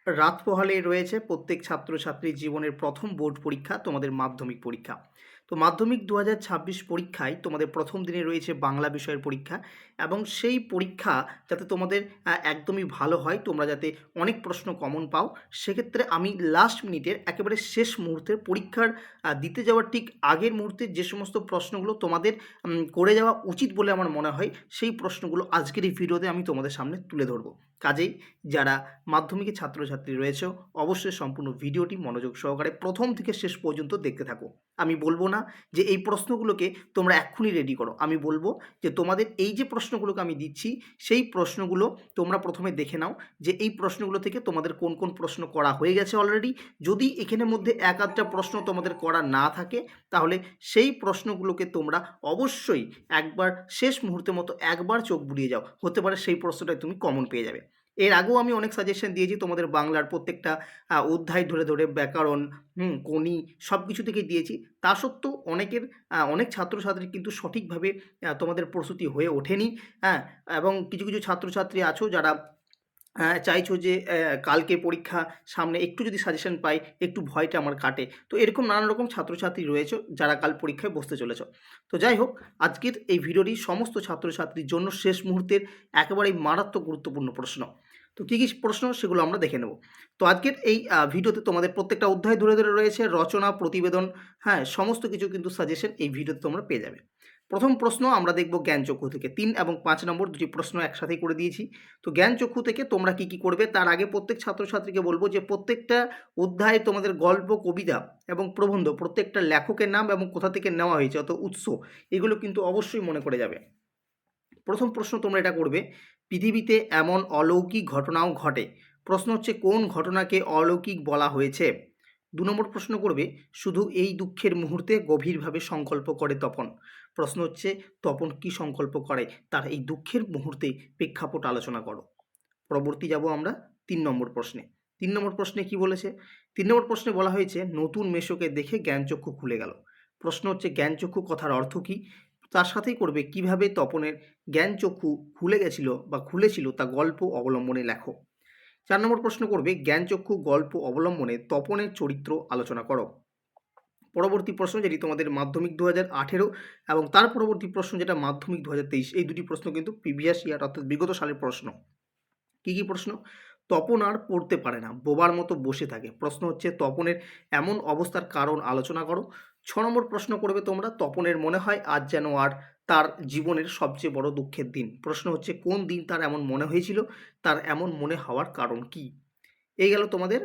রাত পোহালেই রয়েছে প্রত্যেক ছাত্রছাত্রীর জীবনের প্রথম বোর্ড পরীক্ষা, তোমাদের মাধ্যমিক পরীক্ষা। তো মাধ্যমিক ২০২৬ পরীক্ষায় তোমাদের প্রথম দিনে রয়েছে বাংলা বিষয়ের পরীক্ষা এবং সেই পরীক্ষা যাতে তোমাদের একদমই ভালো হয়, তোমরা যাতে অনেক প্রশ্ন কমন পাও, সেক্ষেত্রে আমি লাস্ট মিনিটের একেবারে শেষ মুহূর্তের পরীক্ষার দিতে যাওয়ার ঠিক আগের মুহূর্তে যে সমস্ত প্রশ্নগুলো তোমাদের করে যাওয়া উচিত বলে আমার মনে হয়, সেই প্রশ্নগুলো আজকের এই ভিডিওতে আমি তোমাদের সামনে তুলে ধরবো। কাজেই যারা মাধ্যমিকের ছাত্রছাত্রী রয়েছে, অবশ্যই সম্পূর্ণ ভিডিওটি মনোযোগ সহকারে প্রথম থেকে শেষ পর্যন্ত দেখতে থাকো। আমি বলবো না যে এই প্রশ্নগুলোকে তোমরা এক্ষুনি রেডি করো, আমি বলবো যে তোমাদের এই যে প্রশ্নগুলোকে আমি দিচ্ছি, সেই প্রশ্নগুলো তোমরা প্রথমে দেখে নাও যে এই প্রশ্নগুলো থেকে তোমাদের কোন কোন প্রশ্ন করা হয়ে গেছে অলরেডি। যদি এখানের মধ্যে এক আধটা প্রশ্ন তোমাদের করা না থাকে, তাহলে সেই প্রশ্নগুলোকে তোমরা অবশ্যই একবার শেষ মুহূর্তের মতো একবার চোখ বুলিয়ে যাও, হতে পারে সেই প্রশ্নটাই তুমি কমন পেয়ে যাবে। এর আগেও আমি অনেক সাজেশন দিয়েছি তোমাদের বাংলার প্রত্যেকটা অধ্যায় ধরে ধরে ব্যাকরণ, কোনি সব কিছু থেকে দিয়েছি। তা সত্ত্বেও অনেক ছাত্রছাত্রী কিন্তু সঠিকভাবে তোমাদের প্রস্তুতি হয়ে ওঠেনি, হ্যাঁ। এবং কিছু কিছু ছাত্রছাত্রী আছো যারা চাইছো যে কালকে পরীক্ষা সামনে, একটু যদি সাজেশন পাই একটু ভয়টা আমার কাটে। তো এরকম নানান রকম ছাত্রছাত্রী রয়েছে যারা কাল পরীক্ষায় বসতে চলেছ। তো যাই হোক, আজকের এই ভিডিওটি সমস্ত ছাত্রছাত্রীর জন্য শেষ মুহূর্তের একেবারেই মারাত্মক গুরুত্বপূর্ণ প্রশ্ন। তো কী কী প্রশ্ন সেগুলো আমরা দেখে নেব। তো আজকের এই ভিডিওতে তোমাদের প্রত্যেকটা অধ্যায় ধরে ধরে রয়েছে রচনা, প্রতিবেদন, হ্যাঁ, সমস্ত কিছু কিন্তু সাজেশন এই ভিডিওতে তোমরা পেয়ে যাবে। প্রথম প্রশ্ন আমরা দেখব জ্ঞানচক্ষু থেকে। ৩ এবং ৫ নম্বর দুটি প্রশ্ন একসাথেই করে দিয়েছি। তো জ্ঞানচক্ষু থেকে তোমরা কি কি করবে, তার আগে প্রত্যেক ছাত্রছাত্রীকে বলবো যে প্রত্যেকটা অধ্যায়ে তোমাদের গল্প, কবিতা এবং প্রবন্ধ, প্রত্যেকটা লেখকের নাম এবং কোথা থেকে নেওয়া হয়েছে, অত উৎস, এগুলো কিন্তু অবশ্যই মনে করে যাবে। প্রথম প্রশ্ন তোমরা এটা করবে, পৃথিবীতে এমন অলৌকিক ঘটনাও ঘটে। প্রশ্ন হচ্ছে কোন ঘটনাকে অলৌকিক বলা হয়েছে। ২ নম্বর প্রশ্ন করবে, শুধু এই দুঃখের মুহূর্তে গভীরভাবে সংকল্প করে তপন। প্রশ্ন হচ্ছে তপন কি সংকল্প করে, তার এই দুঃখের মুহূর্তে প্রেক্ষাপট আলোচনা করো। পরবর্তী যাব আমরা ৩ নম্বর প্রশ্নে। ৩ নম্বর প্রশ্নে কি বলেছে? ৩ নম্বর প্রশ্নে বলা হয়েছে নতুন মেসোকে দেখে জ্ঞানচক্ষু খুলে গেল। প্রশ্ন হচ্ছে জ্ঞানচক্ষু কথার অর্থ কী? তার সাথেই করবে কিভাবে তপনের জ্ঞানচক্ষু খুলে গেছিল বা খুলেছিল তা গল্প অবলম্বনে লেখো। ৪ নম্বর প্রশ্ন করবে জ্ঞানচক্ষু গল্প অবলম্বনে তপনের চরিত্র আলোচনা করো। পরবর্তী প্রশ্ন যেটি তোমাদের মাধ্যমিক ২০১৮ এবং তার পরবর্তী প্রশ্ন যেটা মাধ্যমিক ২০২৩, এই দুটি প্রশ্ন কিন্তু প্রিভিয়াস ইয়ার অর্থাৎ বিগত সালের প্রশ্ন। কী কী প্রশ্ন? তপন আর পড়তে পারে না, বোবার মতো বসে থাকে। প্রশ্ন হচ্ছে তপনের এমন অবস্থার কারণ আলোচনা করো। ৬ নম্বর প্রশ্ন করবে তোমরা, তপনের মনে হয় আজ যেন আর তার জীবনের সবচেয়ে বড় দুঃখের দিন। প্রশ্ন হচ্ছে কোন দিন তার এমন মনে হয়েছিল, তার এমন মনে হওয়ার কারণ কী। এই গেল তোমাদের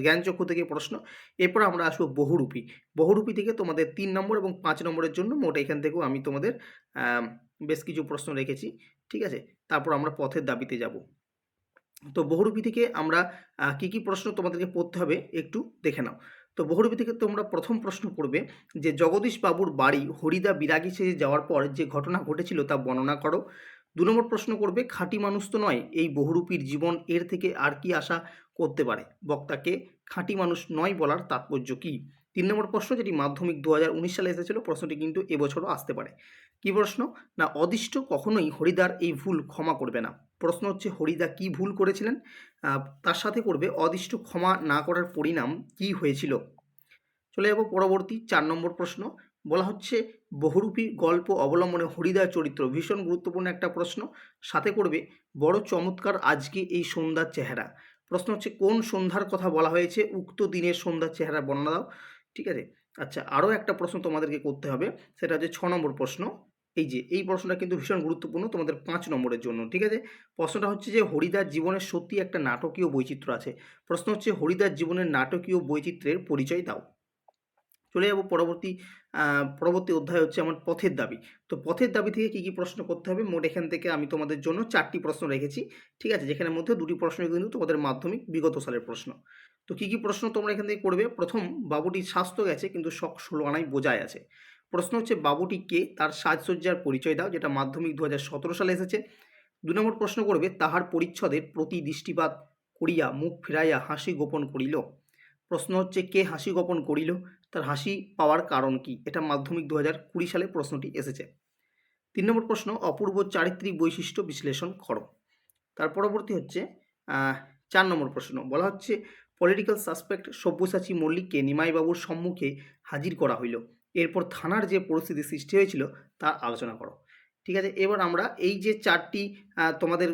জ্ঞানচক্ষু থেকে প্রশ্ন। এরপর আমরা আসবো বহুরূপী। বহুরূপী থেকে তোমাদের ৩ নম্বর এবং ৫ নম্বরের জন্য মোট এখান থেকেও আমি তোমাদের বেশ কিছু প্রশ্ন রেখেছি, ঠিক আছে। তারপর আমরা পথের দাবিতে যাব। তো বহুরূপী থেকে আমরা কী কী প্রশ্ন তোমাদেরকে পড়তে হবে একটু দেখে নাও। তো বহুরূপী থেকে তোমরা প্রথম প্রশ্ন করবে যে জগদীশ বাবুর বাড়ি হরিদা বিরাগী সেজে যাওয়ার পর যে ঘটনা ঘটেছিল তা বর্ণনা করো। ২ নম্বর প্রশ্ন করবে খাঁটি মানুষ তো নয় এই বহুরূপীর জীবন, এর থেকে আর কি আশা করতে পারে, বক্তাকে খাঁটি মানুষ নয় বলার তাৎপর্য কী। ৩ নম্বর প্রশ্ন যেটি মাধ্যমিক ২০১৯ সালে এসেছিল, প্রশ্নটি কিন্তু এবছরও আসতে পারে। কী প্রশ্ন? না অদিষ্ট কখনোই হরিদার এই ভুল ক্ষমা করবে না। প্রশ্ন হচ্ছে হরিদা কি ভুল করেছিলেন, তার সাথে করবে অদিষ্ট ক্ষমা না করার পরিণাম কি হয়েছিল। চলে যাব পরবর্তী ৪ নম্বর প্রশ্ন। বলা হচ্ছে বহুরূপী গল্প অবলম্বনে হরিদার চরিত্র, ভীষণ গুরুত্বপূর্ণ একটা প্রশ্ন। সাথে করবে বড় চমৎকার আজকে এই সন্ধ্যার চেহারা। প্রশ্ন হচ্ছে কোন সন্ধ্যার কথা বলা হয়েছে, উক্ত দিনের সন্ধ্যার চেহারা বর্ণনা দাও। ঠিক আছে। আচ্ছা, আরও একটা প্রশ্ন তোমাদেরকে করতে হবে, সেটা হচ্ছে ৬ নম্বর প্রশ্ন। এই প্রশ্নটা কিন্তু ভীষণ গুরুত্বপূর্ণ তোমাদের ৫ নম্বরের জন্য, ঠিক আছে। প্রশ্নটা হচ্ছে যে হরিদার জীবনের সত্যি একটা নাটকীয় বৈচিত্র্য আছে। প্রশ্ন হচ্ছে হরিদার জীবনের নাটকীয় বৈচিত্র্যের পরিচয় দাও। চলে যাব পরবর্তী অধ্যায় হচ্ছে আমার পথের দাবি। তো পথের দাবি থেকে কী কী প্রশ্ন করতে হবে, মোট এখান থেকে আমি তোমাদের জন্য ৪টি প্রশ্ন রেখেছি, ঠিক আছে, যেখানের মধ্যে ২টি প্রশ্ন কিন্তু তোমাদের মাধ্যমিক বিগত সালের প্রশ্ন। তো কী কী প্রশ্ন তোমরা এখান থেকে করবে? প্রথম, বাবুটির স্বাস্থ্য গেছে কিন্তু শখ ১৬ আনায় বোঝায় আছে। প্রশ্ন হচ্ছে বাবুটি কে, তার সাজসজ্জার পরিচয় দাও, যেটা মাধ্যমিক ২০১৭ সালে এসেছে। ২ নম্বর প্রশ্ন করবে তাহার পরিচ্ছদের প্রতি দৃষ্টিপাত করিয়া মুখ ফিরাইয়া হাসি গোপন করিল। প্রশ্ন হচ্ছে কে হাসি গোপন করিল, তার হাসি পাওয়ার কারণ কি, এটা মাধ্যমিক ২০২০ সালে প্রশ্নটি এসেছে। ৩ নম্বর প্রশ্ন অপূর্ব চারিত্রিক বৈশিষ্ট্য বিশ্লেষণ করো। তার পরবর্তী হচ্ছে 4 নম্বর প্রশ্ন বলা হচ্ছে পলিটিক্যাল সাসপেক্ট সব্যসাচী মল্লিককে নিমাইবাবুর সম্মুখে হাজির করা হইল, এরপর থানার যে পরিস্থিতি সৃষ্টি হয়েছিল তা আলোচনা করো। ঠিক আছে, এবার আমরা এই যে 4টি তোমাদের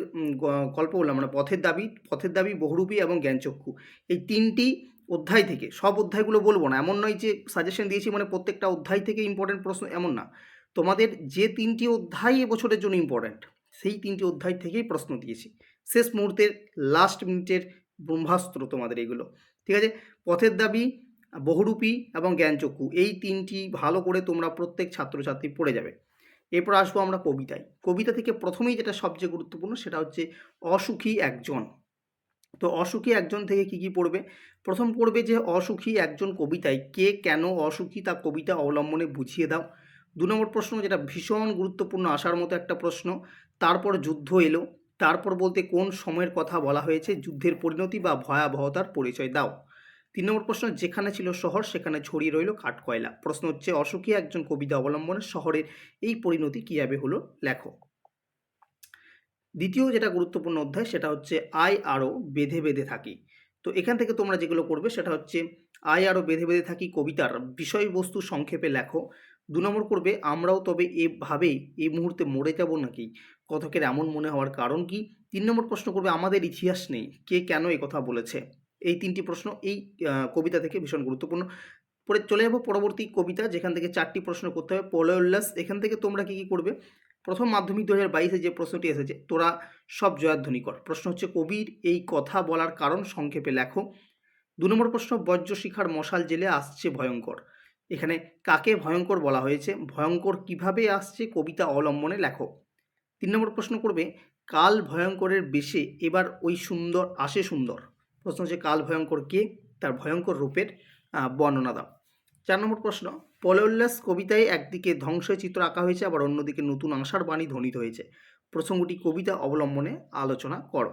গল্প বললাম, মানে পথের দাবি, বহুরূপী এবং জ্ঞানচক্ষু, এই 3টি অধ্যায় থেকে, সব অধ্যায়গুলো বলবো না, এমন নয় যে সাজেশন দিয়েছি মানে প্রত্যেকটা অধ্যায় থেকে ইম্পর্টেন্ট প্রশ্ন, এমন না। তোমাদের যে 3টি অধ্যায় এবছরের জন্য ইম্পর্টেন্ট, সেই 3টি অধ্যায় থেকেই প্রশ্ন দিয়েছি। শেষ মুহূর্তের লাস্ট মিনিটের ব্রহ্মাস্ত্র তোমাদের এগুলো। ঠিক আছে, পথের দাবি, বহুরূপী এবং জ্ঞানচক্ষু, এই 3টি ভালো করে তোমরা প্রত্যেক ছাত্রছাত্রী পড়ে যাবে। এরপর আসবো আমরা কবিতায়। কবিতা থেকে প্রথমেই যেটা সবচেয়ে গুরুত্বপূর্ণ সেটা হচ্ছে অসুখী একজন। তো অসুখী একজন থেকে কি কি পড়বে? প্রথম পড়বে যে অসুখী একজন কবিতায় কে কেন অসুখী তা কবিতা অবলম্বনে বুঝিয়ে দাও। 2 নম্বর প্রশ্ন, যেটা ভীষণ গুরুত্বপূর্ণ আসার মতো একটা প্রশ্ন, তারপর যুদ্ধ এলো, তারপর বলতে কোন সময়ের কথা বলা হয়েছে, যুদ্ধের পরিণতি বা ভয়াবহতার পরিচয় দাও। 3 নম্বর প্রশ্ন, যেখানে ছিল শহর সেখানে ছড়িয়ে রইল কাঠকয়লা। প্রশ্ন হচ্ছে অসুখী একজন কবিতা অবলম্বনে শহরের এই পরিণতি কীভাবে হলো লেখো। দ্বিতীয় যেটা গুরুত্বপূর্ণ অধ্যায় সেটা হচ্ছে আয় আরও বেঁধে বেঁধে থাকি। তো এখান থেকে তোমরা যেগুলো করবে সেটা হচ্ছে আয় আরও বেঁধে বেঁধে থাকি কবিতার বিষয়বস্তু সংক্ষেপে লেখো। 2 নম্বর করবে আমরাও তবে এভাবেই এই মুহূর্তে মরে যাব নাকি, কথকের এমন মনে হওয়ার কারণ কি। 3 নম্বর প্রশ্ন করবে আমাদের ইতিহাস নেই, কে কেন এই কথা বলেছে। এই 3টি প্রশ্ন এই কবিতা থেকে ভীষণ গুরুত্বপূর্ণ। পরে চলে যাব পরবর্তী কবিতা, যেখান থেকে 4টি প্রশ্ন করতে হবে। প্রলয় উল্লাস, এখান থেকে তোমরা কি কি করবে? প্রথম মাধ্যমিক 2022-এ যে প্রশ্নটি এসেছে, তোরা সব জয়ধ্বনি কর। প্রশ্ন হচ্ছে কবির এই কথা বলার কারণ সংক্ষেপে লেখো। 2 নম্বর প্রশ্ন, বজ্রশিখার মশাল জেলে আসছে ভয়ঙ্কর, এখানে কাকে ভয়ঙ্কর বলা হয়েছে, ভয়ঙ্কর কিভাবে আসছে কবিতা অবলম্বনে লেখো। 3 নম্বর প্রশ্ন করবে কাল ভয়ঙ্করের বেশে এবার ওই সুন্দর আসে সুন্দর। প্রশ্ন হচ্ছে কাল ভয়ঙ্কর কে, তার ভয়ঙ্কর রূপের বর্ণনা দাও। 4 নম্বর প্রশ্ন, প্রলয়োল্লাস কবিতায় একদিকে ধ্বংসের চিত্র আঁকা হয়েছে, আবার অন্যদিকে নতুন আশার বাণী ধ্বনিত হয়েছে, প্রসঙ্গটি কবিতা অবলম্বনে আলোচনা করো।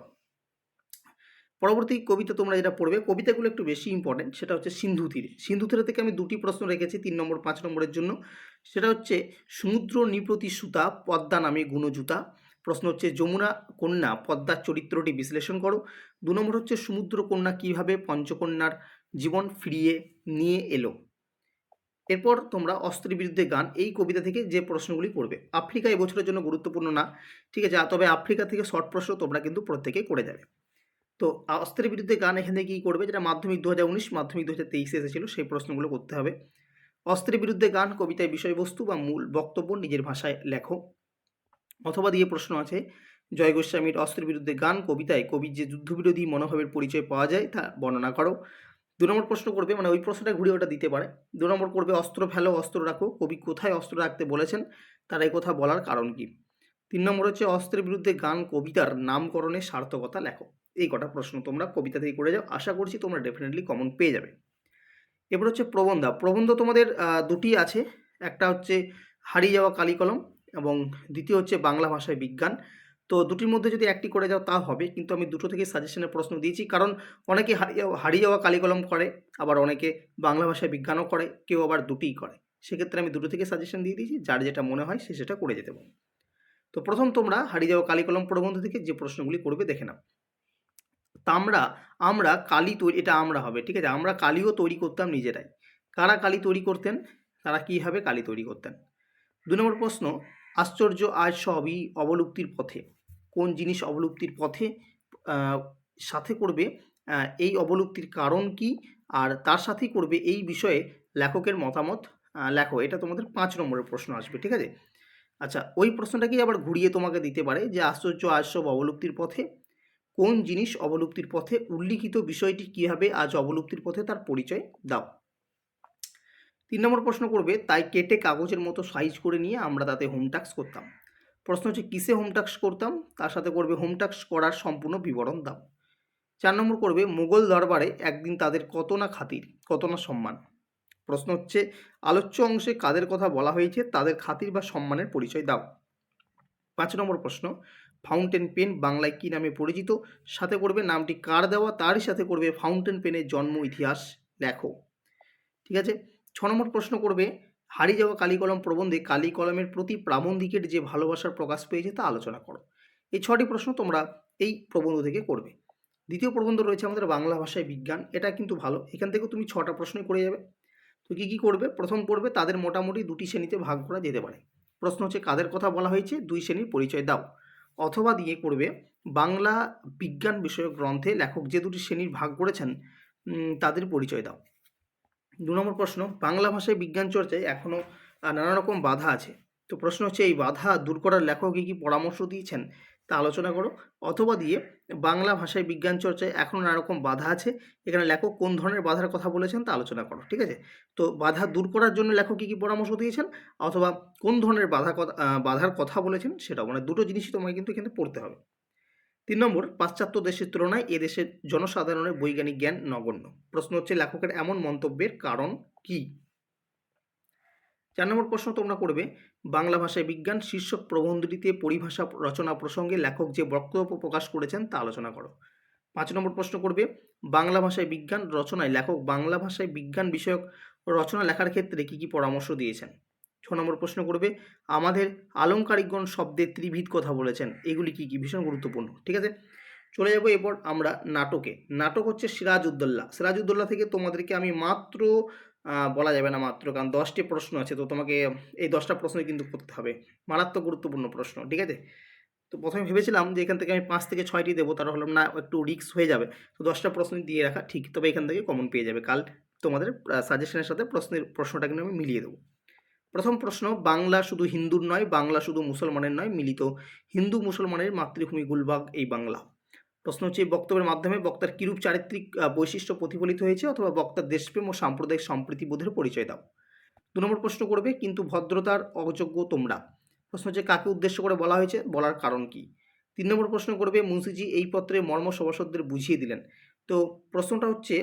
পরবর্তী কবিতা তোমরা যেটা পড়বে, কবিতাগুলো একটু বেশি ইম্পর্টেন্ট, সেটা হচ্ছে সিন্ধু তীরে। সিন্ধু তীরে থেকে আমি 2টি প্রশ্ন রেখেছি 3 নম্বর 5 নম্বরের জন্য। সেটা হচ্ছে সমুদ্র নিপ্রতি সুতা পদ্মা নামে গুণজুতা। প্রশ্ন হচ্ছে যমুনা কন্যা পদ্মার চরিত্রটি বিশ্লেষণ করো। 2 নম্বর হচ্ছে সমুদ্র কন্যা কীভাবে পঞ্চকন্যার জীবন ফিরিয়ে নিয়ে এলো। এরপর তোমরা অস্ত্রের বিরুদ্ধে গান, এই কবিতা থেকে যে প্রশ্নগুলি করবে। আফ্রিকা এবছরের জন্য গুরুত্বপূর্ণ না, ঠিক আছে, তবে আফ্রিকা থেকে শর্ট প্রশ্ন তোমরা কিন্তু প্রত্যেকেই করে যাবে। তো অস্ত্রের বিরুদ্ধে গান এখানে কী করবে, যেটা মাধ্যমিক 2019 মাধ্যমিক 2023-এ এসেছিলো, সেই প্রশ্নগুলো করতে হবে। অস্ত্রের বিরুদ্ধে গান কবিতায় বিষয়বস্তু বা মূল বক্তব্য নিজের ভাষায় লেখো। অথবা দিয়ে প্রশ্ন আছে জয় গোস্বামীর অস্ত্রের বিরুদ্ধে গান কবিতায় কবির যে যুদ্ধবিরোধী মনোভাবের পরিচয় পাওয়া যায় তা বর্ণনা করো। 2 নম্বর প্রশ্ন করবে, মানে ওই প্রশ্নটা ঘুরে ওটা দিতে পারে। 2 নম্বর করবে অস্ত্র ফেলো অস্ত্র রাখো, কবি কোথায় অস্ত্র রাখতে বলেছেন, তার এই কথা বলার কারণ কি। 3 নম্বর হচ্ছে অস্ত্রের বিরুদ্ধে গান কবিতার নামকরণের সার্থকতা লেখো। এই কটা প্রশ্ন তোমরা কবিতা থেকে করে যাও, আশা করছি তোমরা ডেফিনেটলি কমন পেয়ে যাবে। এবার হচ্ছে প্রবন্ধা। প্রবন্ধ তোমাদের 2টি আছে, একটা হচ্ছে হারিয়ে যাওয়া কালিকলম এবং দ্বিতীয় হচ্ছে বাংলা ভাষায় বিজ্ঞান। তো 2টির মধ্যে যদি একটি করে যাও তা হবে, কিন্তু আমি 2টো থেকে সাজেশনের প্রশ্ন দিয়েছি, কারণ অনেকে হারিয়ে যাওয়া কালিকলম করে, আবার অনেকে বাংলা ভাষায় বিজ্ঞানও করে, কেউ আবার 2টিই করে। সেক্ষেত্রে আমি 2টো থেকে সাজেশন দিয়ে দিয়েছি, যার যেটা মনে হয় সে সেটা করে যেতে পারো। তো প্রথম তোমরা হারিয়ে যাওয়া কালিকলম প্রবন্ধ থেকে যে প্রশ্নগুলি করবে দেখে নাও। আমরা কালি তৈরি, এটা আমরা হবে, ঠিক আছে, আমরা কালিও তৈরি করতাম নিজেরাই। কারা কালি তৈরি করতেন, তারা কীভাবে কালি তৈরি করতেন। 2 নম্বর প্রশ্ন, আশ্চর্য আজ সবই অবলুপ্তির পথে, কোন জিনিস অবলুপ্তির পথে, সাথে করবে এই অবলুপ্তির কারণ কি, আর তার সাথেই করবে এই বিষয়ে লেখকের মতামত লেখো। এটা তোমাদের 5 নম্বরের প্রশ্ন আসবে, ঠিক আছে। আচ্ছা, ওই প্রশ্নটাকেই আবার ঘুরিয়ে তোমাকে দিতে পারে যে আশ্চর্য আজ সব অবলুপ্তির পথে, কোন জিনিস অবলুপ্তির পথে, উল্লিখিত বিষয়টি কীভাবে আজ অবলুপ্তির পথে তার পরিচয় দাও। 3 নম্বর প্রশ্ন করবে তাই কেটে কাগজের মতো সাইজ করে নিয়ে আমরা তাতে হোম টাস্ক করতাম। প্রশ্ন হচ্ছে কিসে হোম টাস্ক করতাম, তার সাথে করবে হোম টাস্ক করার সম্পূর্ণ বিবরণ দাও। 4 নম্বর করবে মুঘল দরবারে একদিন তাদের কত না খাতির কত না সম্মান। প্রশ্ন হচ্ছে আলোচ্য অংশে কাদের কথা বলা হয়েছে, তাদের খাতির বা সম্মানের পরিচয় দাও। 5 নম্বর প্রশ্ন, ফাউন্টেন পেন বাংলায় কী নামে পরিচিত, সাথে করবে নামটি কার দেওয়া, তারই সাথে করবে ফাউন্টেন পেনের জন্ম ইতিহাস লেখো, ঠিক আছে। 6 নম্বর প্রশ্ন করবে হারিয়ে যাওয়া কালিকলম প্রবন্ধে কালি কলমের প্রতি প্রাবন্ধিকের যে ভালোবাসার প্রকাশ পেয়েছে তা আলোচনা করো। এই 6টি প্রশ্ন তোমরা এই প্রবন্ধ থেকে করবে। দ্বিতীয় প্রবন্ধ রয়েছে আমাদের বাংলা ভাষায় বিজ্ঞান, এটা কিন্তু ভালো, এখান থেকেও তুমি 6টা প্রশ্নই করে যাবে। তো কী করবে, প্রথম পড়বে তাদের মোটামুটি 2টি শ্রেণীতে ভাগ করা যেতে পারে। প্রশ্ন হচ্ছে কাদের কথা বলা হয়েছে, 2 শ্রেণীর পরিচয় দাও। অথবা দিয়ে করবে বাংলা বিজ্ঞান বিষয়ক গ্রন্থে লেখক যে 2টি শ্রেণীর ভাগ করেছেন তাদের পরিচয় দাও। 2 নম্বর প্রশ্ন, বাংলা ভাষায় বিজ্ঞান চর্চায় এখনও নানা রকম বাধা আছে। তো প্রশ্ন হচ্ছে এই বাধা দূর করার লেখক কী পরামর্শ দিয়েছেন তা আলোচনা করো। অথবা দিয়ে বাংলা ভাষায় বিজ্ঞান চর্চায় এখনও নানা রকম বাধা আছে, এখানে লেখক কোন ধরনের বাধার কথা বলেছেন তা আলোচনা করো। ঠিক আছে, তো বাধা দূর করার জন্য লেখক কী পরামর্শ দিয়েছেন অথবা কোন ধরনের বাধার কথা বলেছেন সেটাও, মানে দুটো জিনিসই তোমাকে কিন্তু এখানে পড়তে হবে। 3 নম্বর, পাশ্চাত্য দেশের তুলনায় এদেশের জনসাধারণের বৈজ্ঞানিক জ্ঞান নগণ্য। প্রশ্ন হচ্ছে লেখকের এমন মন্তব্যের কারণ কি। 4 নম্বর প্রশ্ন তোমরা করবে বাংলা ভাষায় বিজ্ঞান শীর্ষক প্রবন্ধটিতে পরিভাষা রচনা প্রসঙ্গে লেখক যে বক্তব্য প্রকাশ করেছেন তা আলোচনা করো। 5 নম্বর প্রশ্ন করবে বাংলা ভাষায় বিজ্ঞান রচনায় লেখক বাংলা ভাষায় বিজ্ঞান বিষয়ক রচনা লেখার ক্ষেত্রে কী পরামর্শ দিয়েছেন। 6 নম্বর প্রশ্ন করবে আমাদের আলংকারিকগণ শব্দের ত্রিভিদ কথা বলেছেন, এগুলি কী ভীষণ গুরুত্বপূর্ণ। ঠিক আছে, চলে যাবো এরপর আমরা নাটকে। নাটক হচ্ছে সিরাজউদ্দৌলা। সিরাজউদ্দৌলা থেকে তোমাদেরকে আমি মাত্র বলা যাবে না মাত্র, কারণ 10টি প্রশ্ন আছে, তো তোমাকে এই 10টা প্রশ্নই কিন্তু করতে হবে, মারাত্মক গুরুত্বপূর্ণ প্রশ্ন। ঠিক আছে, তো প্রথমে ভেবেছিলাম যে এখান থেকে আমি 5 থেকে 6টি দেবো, তার হলাম না একটু রিস্ক হয়ে যাবে, তো 10টা প্রশ্ন দিয়ে রাখা ঠিক, তবে এখান থেকে কমন পেয়ে যাবে। কাল তোমাদের সাজেশনের সাথে প্রশ্নটা কিন্তু আমি মিলিয়ে দেবো। প্রথম প্রশ্ন, বাংলা শুধু হিন্দুর নয়, বাংলা শুধু মুসলমানের নয়, মিলিত হিন্দু মুসলমানের মাতৃভূমি গুলবাগ এই বাংলা। প্রশ্ন হচ্ছে এই বক্তব্যের মাধ্যমে বক্তার কিরূপ চারিত্রিক বৈশিষ্ট্য প্রতিফলিত হয়েছে অথবা বক্তার দেশপ্রেম ও সাম্প্রদায়িক সম্প্রীতিবোধের পরিচয় দাও। 2 নম্বর প্রশ্ন করবে কিন্তু ভদ্রতার অযোগ্য তোমরা। প্রশ্ন হচ্ছে কাকে উদ্দেশ্য করে বলা হয়েছে, বলার কারণ কি। 3 নম্বর প্রশ্ন করবে মুন্সিজি এই পত্রে মর্ম সভাসদদের বুঝিয়ে দিলেন। তো প্রশ্নটা হচ্ছে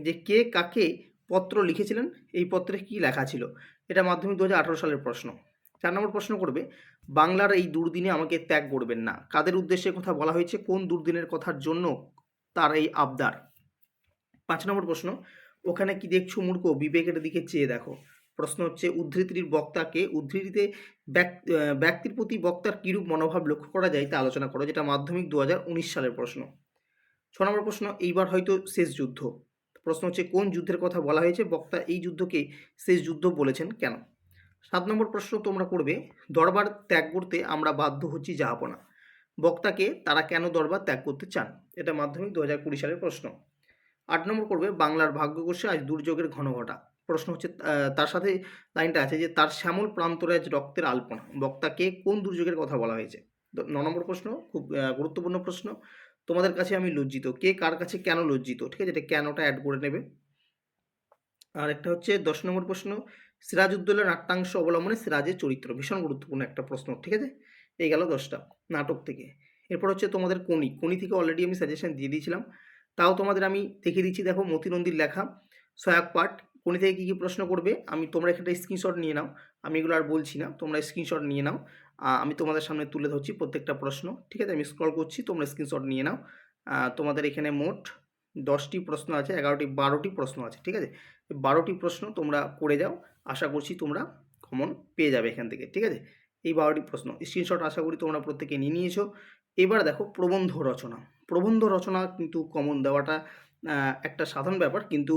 যে কে কাকে পত্র লিখেছিলেন, এই পত্রে কি লেখা ছিল, এটা মাধ্যমিক 2018 সালের প্রশ্ন। 4 নম্বর প্রশ্ন করবে বাংলার এই দুর্দিনে আমাকে ত্যাগ করবেন না, কাদের উদ্দেশ্যে কথা বলা হয়েছে, কোন দুর্দিনের কথার জন্য তার এই আবদার। 5 নম্বর প্রশ্ন, ওখানে কি দেখছো মূর্খ, বিবেকের দিকে চেয়ে দেখো। প্রশ্ন হচ্ছে উদ্ধৃতির বক্তাকে উদ্ধৃতিতে ব্যক্তির প্রতি বক্তার কিরূপ মনোভাব লক্ষ্য করা যায় তা আলোচনা করো, যেটা মাধ্যমিক 2019 সালের প্রশ্ন। 6 নম্বর প্রশ্ন, এইবার হয়তো শেষ যুদ্ধ। প্রশ্ন হচ্ছে কোন যুদ্ধের কথা বলা হয়েছে, বক্তা এই যুদ্ধকে শেষ যুদ্ধ বলেছেন কেন। 7 নম্বর প্রশ্ন তোমরা করবে দরবার ত্যাগ করতে আমরা বাধ্য হচ্ছি জাহাপনা, বক্তাকে তারা কেন দরবার ত্যাগ করতে চান, এটা মাধ্যমিক 2020 সালের প্রশ্ন। 8 নম্বর করবে বাংলার ভাগ্যকোষে আজ দুর্যোগের ঘনঘটা। প্রশ্ন হচ্ছে তার সাথে লাইনটা আছে যে তার শ্যামল প্রান্তরে আজ রক্তের আলপনা, বক্তাকে কোন দুর্যোগের কথা বলা হয়েছে। 9 নম্বর প্রশ্ন খুব গুরুত্বপূর্ণ প্রশ্ন, তোমাদের কাছে আমি লজ্জিত, কে কার কাছে কেন লজ্জিত। ঠিক আছে, এটা কেনটা অ্যাড করে নেবে। আর একটা হচ্ছে 10 নম্বর প্রশ্ন, সিরাজউদ্দৌলার নাট্যাংশ অবলম্বনে সিরাজের চরিত্র, ভীষণ গুরুত্বপূর্ণ একটা প্রশ্ন। ঠিক আছে, এই গেল 10টা নাটক থেকে। এরপর হচ্ছে তোমাদের কোনি থেকে অলরেডি আমি সাজেশন দিয়ে দিয়েছিলাম, তাও তোমাদের আমি দেখিয়ে দিচ্ছি। দেখো মতি নন্দীর লেখা সহায়ক পাঠ, কোনি থেকে কী কী প্রশ্ন করবে তোমরা এখানে স্ক্রিনশট নিয়ে নাও, আমি এগুলো আর বলছি না, তোমরা স্ক্রিনশট নিয়ে নাও, আমি তোমাদের সামনে তুলে ধরছি প্রত্যেকটা প্রশ্ন। ঠিক আছে, আমি স্ক্রল করছি, তোমরা স্ক্রিনশট নিয়ে নাও। তোমাদের এখানে মোট 10টি প্রশ্ন আছে, 12টি প্রশ্ন আছে। ঠিক আছে, 12টি প্রশ্ন তোমরা করে যাও, আশা করছি তোমরা কমন পেয়ে যাবে এখান থেকে। ঠিক আছে, এই 12টি প্রশ্ন স্ক্রিনশট আশা করি তোমরা প্রত্যেকে নিয়ে নিয়েছো। এবার দেখো প্রবন্ধ রচনা। প্রবন্ধ রচনা কিন্তু কমন দেওয়াটা একটা সাধারণ ব্যাপার, কিন্তু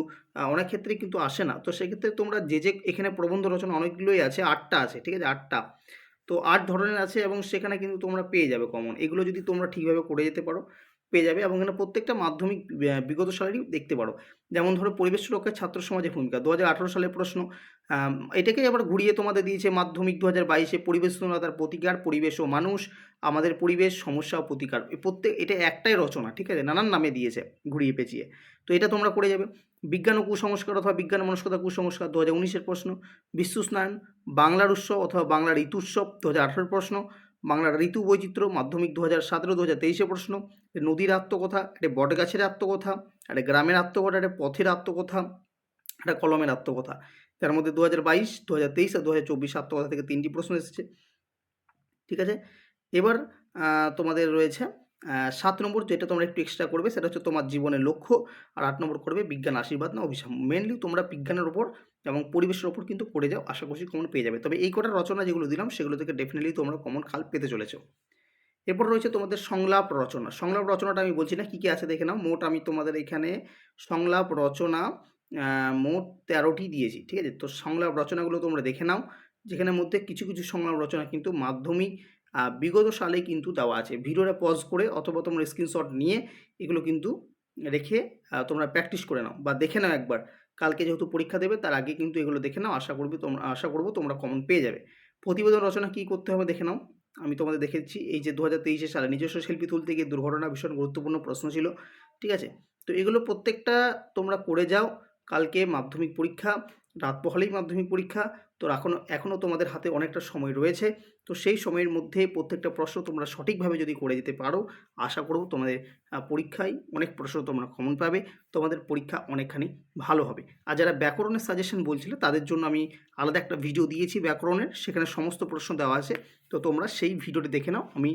অনেক ক্ষেত্রে কিন্তু আসে না। তো সেক্ষেত্রে তোমরা যে এখানে প্রবন্ধ রচনা অনেকগুলোই আছে, 8টা আছে। ঠিক আছে, 8টা, তো 8 ধরনের আছে এবং সেখানে কিন্তু তোমরা পেয়ে যাবে কমন। এগুলো যদি তোমরা ঠিকভাবে করে যেতে পারো পেয়ে যাবে, এবং এখানে প্রত্যেকটা মাধ্যমিক বিগত সালেরই দেখতে পারো। যেমন ধরো পরিবেশ সুরক্ষায় ছাত্র সমাজের ভূমিকা, 2018 সালের প্রশ্ন। এটাকেই আবার ঘুরিয়ে তোমাদের দিয়েছে মাধ্যমিক 2022-এ, পরিবেশ তার প্রতিকার, পরিবেশ ও মানুষ, আমাদের পরিবেশ, সমস্যা ও প্রতিকার। এটা একটাই রচনা। ঠিক আছে, নানান নামে দিয়েছে ঘুরিয়ে পেঁচিয়ে, তো এটা তোমরা করে যাবে। বিজ্ঞান ও কুসংস্কার অথবা বিজ্ঞান মনস্কতা কুসংস্কার, 2019-এর প্রশ্ন। বিশ্ব স্নায়ন, বাংলার উৎসব অথবা বাংলার ঋতু উৎসব, 2018-এর প্রশ্ন। বাংলার ঋতু বৈচিত্র্য, মাধ্যমিক 2017, 2023-এ প্রশ্ন। নদীর আত্মকথা, একটা বটগাছের আত্মকথা, একটা গ্রামের আত্মকথা, একটা পথের আত্মকথা, একটা কলমের আত্মকথা। তার মধ্যে 2022, 2023 আর 2024 আত্মকথা থেকে 3টি প্রশ্ন এসেছে। ঠিক আছে, এবার তোমাদের রয়েছে 7 নম্বর, যেটা তোমরা একটু এক্সট্রা করবে, সেটা হচ্ছে তোমার জীবনের লক্ষ্য। আর 8 নম্বর করবে বিজ্ঞান আশীর্বাদ না অভিশাপ। মেনলি তোমরা বিজ্ঞানের ওপর এবং পরিবেশের ওপর কিন্তু করে যাও, আশা করছি কমন পেয়ে যাবে। তবে এই কটা রচনা যেগুলো দিলাম সেগুলো থেকে ডেফিনেটলি তোমরা কমন খাল পেতে চলেছো। এরপর রয়েছে তোমাদের সংলাপ রচনা। সংলাপ রচনাটা আমি বলছি না, কী কী আছে দেখে নাও। মোট আমি তোমাদের এখানে সংলাপ রচনা মোট 13টি দিয়েছি, ঠিক আছে? তো সংলাপ রচনাগুলো তোমরা দেখে নাও, যেখানের মধ্যে কিছু কিছু সংলাপ রচনা কিন্তু মাধ্যমিক বিগত সালে কিন্তু দেওয়া আছে। ভিডিওটা পজ করে অথবা তোমরা স্ক্রিনশট নিয়ে এগুলো কিন্তু রেখে তোমরা প্র্যাকটিস করে নাও বা দেখে নাও একবার। কালকে যেহেতু পরীক্ষা দেবে তার আগে কিন্তু এগুলো দেখে নাও, আশা করব তোমরা কমন পেয়ে যাবে। প্রতিবেদন রচনা কী করতে হবে দেখে নাও। আমি তোমাদের দেখে দিচ্ছি, এই যে 2023 সালে নিজস্ব শিল্পী তুলতে গিয়ে দুর্ঘটনা ভীষণ গুরুত্বপূর্ণ প্রশ্ন ছিল, ঠিক আছে? তো এগুলো প্রত্যেকটা তোমরা করে যাও। কালকে মাধ্যমিক পরীক্ষা, রাত পোহালেই মাধ্যমিক পরীক্ষা। তো এখনও তোমাদের হাতে অনেকটা সময় রয়েছে। তো সেই সময়ের মধ্যে প্রত্যেকটা প্রশ্ন তোমরা সঠিকভাবে যদি করে যেতে পারো, আশা করব তোমাদের পরীক্ষায় অনেক প্রশ্ন তোমরা কমন পাবে, তোমাদের পরীক্ষা অনেকখানি ভালো হবে। আর যারা ব্যাকরণের সাজেশন বলছিলে তাদের জন্য আমি আলাদা একটা ভিডিও দিয়েছি ব্যাকরণের, সেখানে সমস্ত প্রশ্ন দেওয়া আছে। তো তোমরা সেই ভিডিওটি দেখে নাও, আমি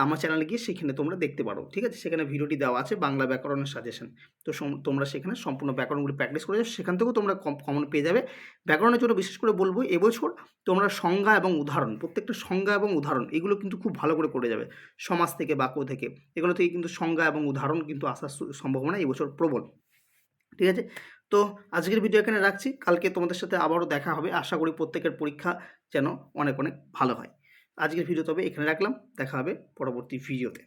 আমার চ্যানেলে গিয়ে সেখানে তোমরা দেখতে পারো, ঠিক আছে? সেখানে ভিডিওটি দেওয়া আছে বাংলা ব্যাকরণের সাজেশন। তো তোমরা সেখানে সম্পূর্ণ ব্যাকরণগুলি প্র্যাকটিস করে যাও, সেখান থেকেও তোমরা কমন পেয়ে যাবে। ব্যাকরণের জন্য বিশেষ করে বলবো এবছর তোমরা সংজ্ঞা এবং উদাহরণ, প্রত্যেকটা সংজ্ঞা এবং উদাহরণ এগুলো কিন্তু খুব ভালো করে যাবে। সমাজ থেকে, বাক্য থেকে, এগুলো থেকে কিন্তু সংজ্ঞা এবং উদাহরণ কিন্তু আসার সম্ভাবনা এবছর প্রবল, ঠিক আছে? তো আজকের ভিডিও এখানে রাখছি, কালকে তোমাদের সাথে আবারও দেখা হবে। আশা করি প্রত্যেকের পরীক্ষা যেন অনেক অনেক ভালো হয়। আজকের ভিডিও তবে এখানে রাখলাম, দেখা হবে পরবর্তী ভিডিওতে।